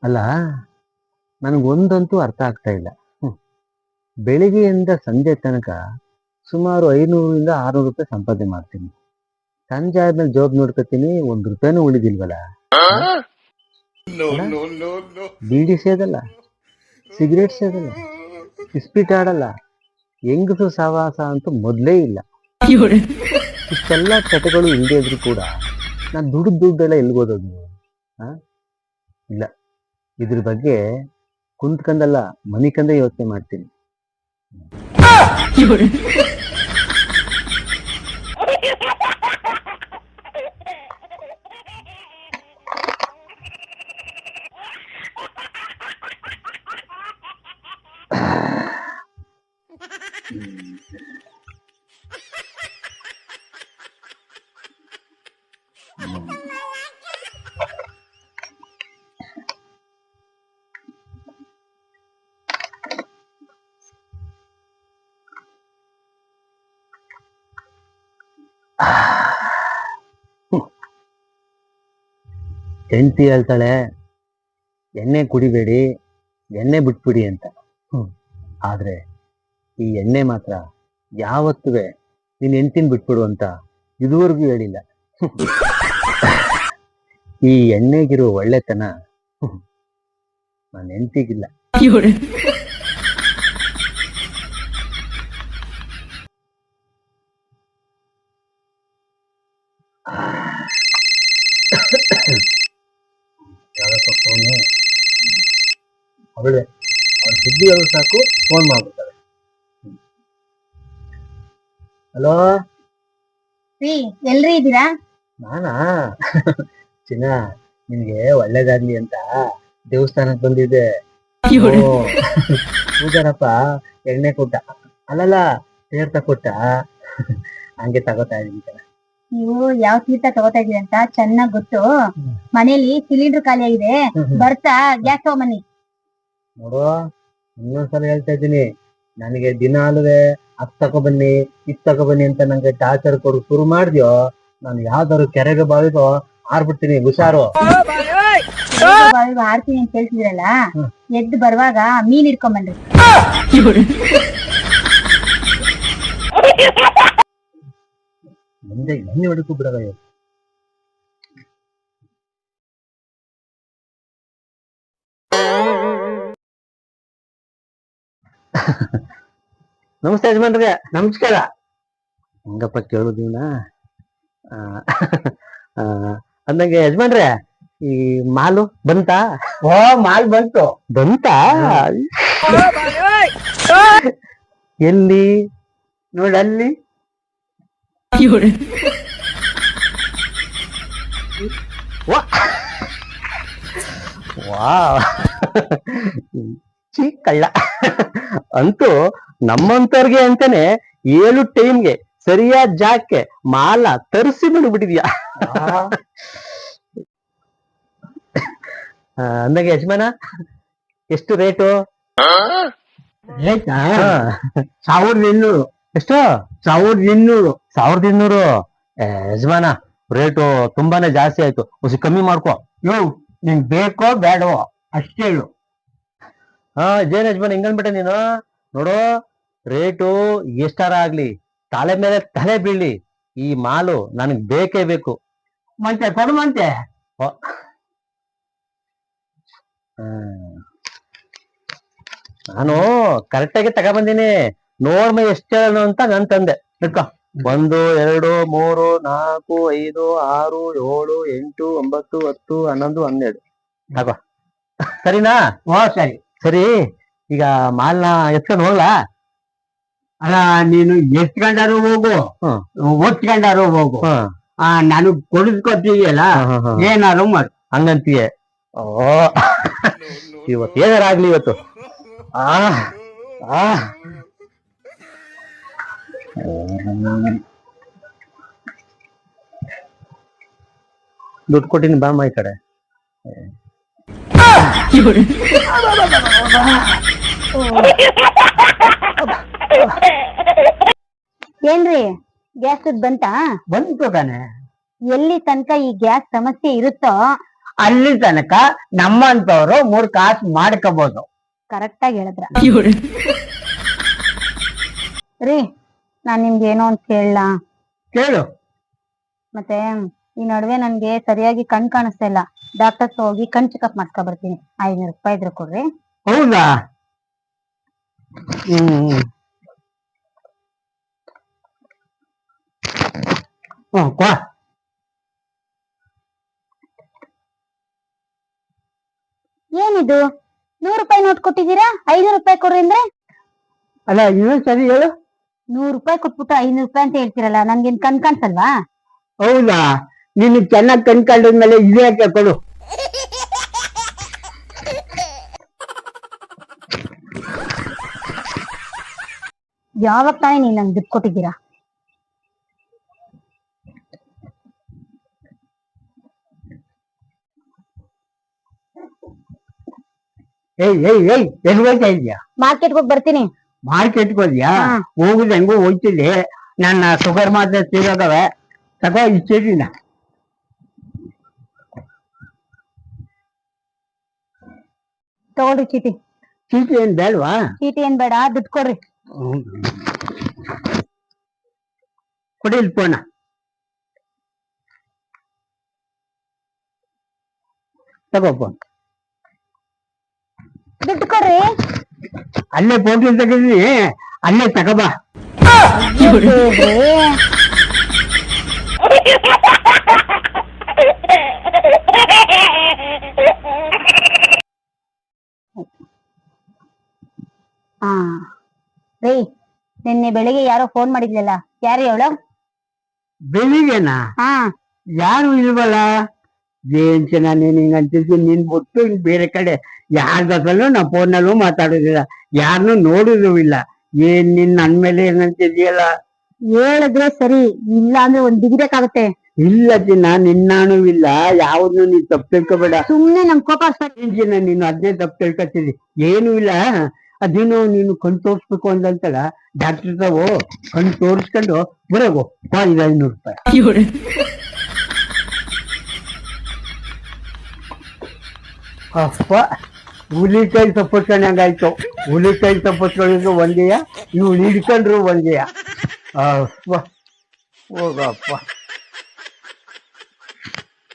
ಅಲ್ಲ, ನನಗೊಂದಂತೂ ಅರ್ಥ ಆಗ್ತಾ ಇಲ್ಲ. ಬೆಳಿಗ್ಗೆಯಿಂದ ಸಂಜೆ ತನಕ ಸುಮಾರು 500ರಿಂದ 600 ರೂಪಾಯಿ ಸಂಪಾದನೆ ಮಾಡ್ತೀನಿ. ಸಂಜೆ ಆದ್ಮೇಲೆ ಜಾಬ್ ನೋಡ್ಕೊತೀನಿ, 1 ರೂಪಾಯಿನೂ ಉಳಿದಿಲ್ವಲ್ಲ. ಬೀಡಿ ಸೇದಲ್ಲ, ಸಿಗರೇಟ್ ಸೇದಲ್ಲ, ಇಸ್ಪೀಟ್ ಆಡಲ್ಲ, ಹೆಂಗಸು ಸಹವಾಸ ಅಂತೂ ಮೊದಲೇ ಇಲ್ಲ. ಇಷ್ಟೆಲ್ಲ ಚಟಗಳು ಇಲ್ಲದೆ ಇದ್ರು ಕೂಡ ನಾನು ದುಡ್ಡೆಲ್ಲ ಎಲ್ಗೋದೋದು ನೀವು? ಇಲ್ಲ, ಇದ್ರ ಬಗ್ಗೆ ಕುಂತ್ಕಂದಲ್ಲ ಮನಿಕಂದ ಯೋಚನೆ ಮಾಡ್ತೀನಿ. ಹೆಂಡತಿ ಹೇಳ್ತಾಳೆ ಎಣ್ಣೆ ಕುಡಿಬೇಡಿ, ಎಣ್ಣೆ ಬಿಟ್ಬಿಡಿ ಅಂತ. ಆದ್ರೆ ಈ ಎಣ್ಣೆ ಮಾತ್ರ ಯಾವತ್ತುವೆ ನೀನ್ ಹೆಂಡತಿನ ಬಿಟ್ಬಿಡು ಅಂತ ಇದುವರೆಗೂ ಹೇಳಿಲ್ಲ. ಈ ಎಣ್ಣೆಗಿರೋ ಒಳ್ಳೆತನ ನನ್ನ ಹೆಂಡತಿಗಿಲ್ಲ. ಫೋನು ಅವಳೆ, ಅವ್ರ ಸುದ್ದಿ ಅವರು ಸಾಕು ಫೋನ್ ಮಾಡ್ಬಿಡ್ತಾರೆ. ಹಲೋ ಎಲ್ರಿ ಇದ್ದೀರಾ? ನಾನಾ? ಚಿನ್ನ, ನಿನ್ಗೆ ಒಳ್ಳೇದಾಗ್ಲಿ ಅಂತ ದೇವಸ್ಥಾನಕ್ಕೆ ಬಂದಿದ್ದೆ. ಪೂಜಾರಪ್ಪ ಎಣ್ಣೆ ಕೊಟ್ಟ, ಅಲ್ಲಲ್ಲ ತೀರ್ಥ ಕೊಟ್ಟ, ಹಂಗೆ ತಗೋತಾ ಇದೀನಿ. ನೀವು ಯಾವ ತೀರ್ಥ ತಗೋತಾ ಇದೀರಿ ಅಂತ ಚೆನ್ನಾಗ್ ಗೊತ್ತು. ಮನೇಲಿ ಸಿಲಿಂಡರ್ ಖಾಲಿ ಆಗಿದೆ, ಬರ್ತಾ ಗ್ಯಾಸ್ ತಗೊಂಬನ್ನಿ. ನೋಡು, ಇನ್ನೊಂದ್ಸಲ ಹೇಳ್ತಾ ಇದ್ದೀನಿ, ನನಗೆ ದಿನ ಅಲ್ವೇ ಅದ್ ತಗೊಬನ್ನಿ ಇದ್ ತಗೊಬನ್ನಿ ಅಂತ ನಂಗೆ ಟಾರ್ಚರ್ ಕೊಡು ಶುರು ಮಾಡ್ದ್ಯೋ, ನಾನು ಯಾವ್ದಾದ್ರು ಕೆರೆಗೆ ಬಾವಿಗೋ ಆರ್ಬಿಡ್ತೀನಿ, ಹುಷಾರು. ಬಾವಿಗೆ ಆರ್ತೀನಿ ಅಂತ ಹೇಳ್ತಿದ್ರಲ್ಲ, ಎದ್ದು ಬರುವಾಗ ಮೀನ್ ಹಿಡ್ಕೊಂಬನ್ರಿ. ಮುಂದೆ ಎಣ್ಣೆ ಹೊಡಕ್ಕೂ ಬಿಡಲ್ಲ. ನಮಸ್ತೆ ಯಜಮಾನ್ರಿಗೆ. ನಮಸ್ಕಾರ. ಹಂಗಪ್ಪ ಕೇಳುದೀವನ? ಅಂದಂಗೆ ಯಜಮಾನ್ರೆ, ಈ ಮಾಲು ಬಂತಾ? ಓ, ಮಾಲ್ ಬಂತು. ಬಂತಾ? ಎಲ್ಲಿ ನೋಡಲ್ಲಿ. ವಾ, ಚಿಕ್ಕಳ್ಳ ಅಂತೂ ನಮ್ಮಂತವ್ರಿಗೆ ಅಂತಾನೆ 7 ಟೈಮ್ಗೆ ಸರಿಯಾದ ಜಾಗಕ್ಕೆ ಮಾಲ ತರಿಸಿ ಬಿಡ್ಬಿಟ್ಟಿದ್ಯಾ. ಅಂದಾಗೆ ಯಜಮಾನ, ಎಷ್ಟು ರೇಟು? ರೇಟಾ? 1200. ಎಷ್ಟು? 1200. 1200? ಯಜಮಾನ, ರೇಟು ತುಂಬಾನೇ ಜಾಸ್ತಿ ಆಯ್ತು, ಹೊಸ ಕಮ್ಮಿ ಮಾಡ್ಕೊ. ಯೋ, ನಿಂಗ್ ಬೇಕೋ ಬೇಡವೋ ಅಷ್ಟೇ ಹೇಳು. ಜೇನ್ ಯಜಮಾನ್ ಹಿಂಗನ್ಬಿಟ್ಟೆ ನೀನು. ನೋಡು, ರೇಟು ಎಷ್ಟಾರ ಆಗ್ಲಿ, ತಲೆ ಮೇಲೆ ತಲೆ ಬೀಳಿ, ಈ ಮಾಲು ನನಗ್ ಬೇಕೇ ಬೇಕು. ಮಂತೆ ಕೊಡು ಮಂತೆ. ನಾನು ಕರೆಕ್ಟಾಗಿ ತಗೊಬಂದಿನಿ, ನೋಡ್ಮ ಎಷ್ಟು ಹೇಳೋಣ ಅಂತ ನನ್ ತಂದೆ. ಇಟ್ಕೋ. 1 2 3 4 5 6 7 8 9 10 11 12 ತಗೋ. ಸರಿನಾ? ಸರಿ ಸರಿ. ಈಗ ಮಾಲ್ನ ಎತ್ಕೊಂಡು ಹೋಗ್ಲಾ? ಅಲ್ಲ, ನೀನು ಎತ್ಕೊಂಡಾರು ಹೋಗು, ಒತ್ಕೊಂಡಾರು ಹೋಗು. ನಾನು ಕೊಡಿಸ್ಕೊತೀಯಲ್ಲ, ಏನಾರು ಮಾಡು. ಹಂಗಂತೀಯ? ಇವತ್ತು ಏನಾರ ಆಗ್ಲಿ ಇವತ್ತು. ದುಡ್ಡು ಕೊಟ್ಟಿನಿ, ಬಾಮ್ಮ ಈ ಕಡೆ. ಏನ್ರಿ, ಗ್ಯಾಸ್ ಬಂತಾ? ಬಂತು ತಾನೆ. ಎಲ್ಲಿ ತನಕ ಈ ಗ್ಯಾಸ್ ಸಮಸ್ಯೆ ಇರುತ್ತೋ ಅಲ್ಲಿ ತನಕ ನಮ್ಮಂತವ್ರು 3 ಕಾಸು ಮಾಡ್ಕೋಬಹುದು. ಕರೆಕ್ಟ್ ಆಗಿ ಹೇಳಿದ್ರ ರೀ. ನಾನ್ ನಿಮ್ಗೆ ಏನೋ ಅಂತ ಕೇಳಲಾ? ಕೇಳು. ಮತ್ತೆ ಈ ನಡುವೆ ನನ್ಗೆ ಸರಿಯಾಗಿ ಕಣ್ ಕಾಣಿಸ್ತಾ ಇಲ್ಲ. ಡಾಕ್ಟರ್ಸ್ ಹೋಗಿ ಕಣ್ ಚೆಕಪ್ ಮಾಡ್ಕೊ ಬರ್ತೀನಿ. 500 ರೂಪಾಯಿ ಇದ್ರೆ ಕೊಡ್ರಿ. ಹೌದಾ? ಹ್ಮ್ ಕೋ. ಏನಿದು 100 ರೂಪಾಯಿ ನೋಟ್ ಕೊಟ್ಟಿದ್ದೀರಾ, 500 ರೂಪಾಯಿ ಕೊಡ್ರಿ ಅಂದ್ರೆ? ಅಲ್ಲ ಇನ್ನೊಂದ್ ಸರಿ ಹೇಳು. 100 ರೂಪಾಯಿ ಕೊಟ್ಬಿಟ್ಟು 500 ರೂಪಾಯಿ ಅಂತ ಹೇಳ್ತಿರಲ್ಲ, ನನ್ಗೇನ್ ಕಣ್ ಕಾಣಿಸಲ್ವಾ? ಹೌದಾ? ನೀನು ಚೆನ್ನಾಗಿ ಕಣ್ಕಂಡ್ಮೇಲೆ ಇದೇ ಯಾಕೆ ಕೊಡು. ಯಾವಾಗ ತಾನೇ ನೀನ್ ನಂಗೆ ದುಡ್ಡು ಕೊಟ್ಟಿದ್ದೀರಾ? ಎಲ್ಲಿ ಹೋಗ್ತಾ ಇದೀಯಾ? ಮಾರ್ಕೆಟ್ ಹೋಗಿ ಬರ್ತೀನಿ. ಮಾರ್ಕೆಟ್ಗೆ ಹೋದ್ಯಾ? ಹಾ. ಹೋಗುದು ಹೆಂಗೋ ಹೋಯ್ತಿದ್ದೆ. ನನ್ನ ಶುಗರ್ ಮಾತ್ರೆ ಸಿಗೋದವೆ, ತಗೋ ಇಚ್ಚಿನ. ತಗೊಳ್ರಿ ಚೀಟಿ. ಚೀಟಿ ಏನ್ ಬೇಡವಾ? ಚೀಟಿ ಏನ್ ಬೇಡ, ದುಡ್ಡು ಕೊಡ್ರಿ. ಕೊಡಿಲ್ ಫೋನ. ತಗೋ ಫೋನ್. ದುಡ್ಡು ಕೊಡ್ರಿ. ಅಲ್ಲೇ ಫೋಟೋ ತೆಗಿದ್ವಿ, ಅಲ್ಲೇ ತಗೋಬಾ. ಹಾ ರೀ, ನಿನ್ನೆ ಬೆಳಿಗ್ಗೆ ಯಾರೋ ಫೋನ್ ಮಾಡಿದ್ಲಲ್ಲ, ಯಾರು ಹೇಳು? ಬೆಳಿಗ್ಗೆನಾ? ಹಾ, ಯಾರು ಇಲ್ವಲ್ಲ. ಏನ್ ಚೆನ್ನಾಗಿ ನೀನ್ ಹಿಂಗ ಅಂತಿದ್ವಿ. ನಿನ್ ಬಿಟ್ಟು ಹಿಂಗ್ ಬೇರೆ ಕಡೆ ಯಾರ ಜೊತೆಲೂ ನಾ ಫೋನಲ್ಲೂ ಮಾತಾಡೋದಿಲ್ಲ, ಯಾರನ್ನೂ ನೋಡುದು ಇಲ್ಲ. ಏನ್ ನಿನ್ ನನ್ ಮೇಲೆ ಏನಂತಿದ್ಯಲ್ಲ? ಹೇಳಿದ್ರೆ ಸರಿ, ಇಲ್ಲ ಅಂದ್ರೆ ಒಂದ್ ಬಿಗಿಬೇಕಾಗುತ್ತೆ. ಇಲ್ಲ ಚಿನ್ನ, ನಿನ್ನಾಣು ಇಲ್ಲ. ಯಾವ್ದು ನೀನ್ ತಪ್ಪು ತಿಳ್ಕೊಬೇಡ. ಸುಮ್ನೆ ನಮ್ ಕೋಪ ಏನ್ ಚಿನ್ನ ನೀನು ಅದ್ನೇ ತಪ್ಪು ತಿಳ್ಕೊತಿದಿ. ಏನು ಇಲ್ಲ. ಅದೇನೋ ನೀನು ಕಣ್ ತೋರ್ಸ್ಬೇಕು ಅಂದಂತಲ್ಲ, ಡಾಕ್ಟರ್ ತಾವು ಕಣ್ ತೋರಿಸ್ಕೊಂಡು ಬರೋಗು. 500 ರೂಪಾಯಿ. ಅಪ್ಪ, ಹುಲಿಕೈ ತಪ್ಪಿಸ್ಕೊಂಡಂಗಾಯ್ತು. ಹುಲಿಕೈ ತಪ್ಪಿಸ್ಕೊಂಡಿದ್ರು ಒಂದೇಯ, ಇವ್ಳು ಹಿಡ್ಕೊಂಡ್ರು ಒಂದೇಯ. ಅಪ್ಪ ಹೋಗಪ್ಪ.